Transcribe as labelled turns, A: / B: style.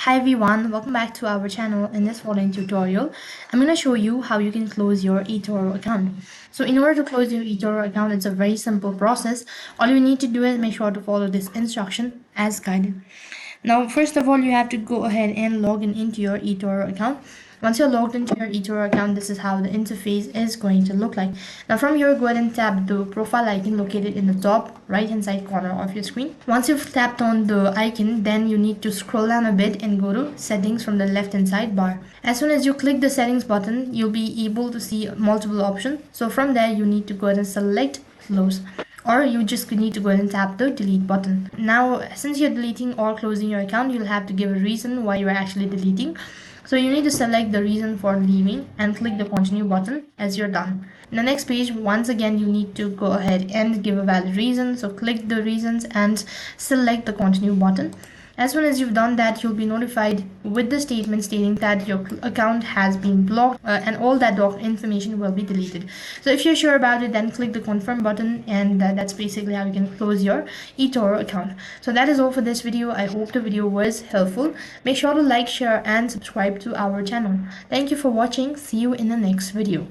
A: Hi everyone, welcome back to our channel. In this following tutorial, I'm going to show you how you can close your Etoro account. So in order to close your Etoro account, it's a very simple process. All you need to do is make sure to follow this instruction as guided. Now, first of all, you have to go ahead and log in into your Etoro account. Once you're logged into your Etoro account, this is how the interface is going to look like. Now from here, go ahead and tap the profile icon located in the top right hand side corner of your screen. Once you've tapped on the icon, then you need to scroll down a bit and go to settings from the left hand side bar. As soon as you click the settings button, you'll be able to see multiple options. So from there, you need to go ahead and select close, or you just need to go ahead and tap the delete button. Now since you're deleting or closing your account, you'll have to give a reason why you're actually deleting. So you need to select the reason for leaving and click the continue button as you're done. In the next page, once again, you need to go ahead and give a valid reason. So click the reasons and select the continue button. As soon as you've done that, you'll be notified with the statement stating that your account has been blocked and all that information will be deleted. So if you're sure about it, then click the confirm button, and that's basically how you can close your Etoro account. So that is all for this video. I hope the video was helpful. Make sure to like, share and subscribe to our channel. Thank you for watching. See you in the next video.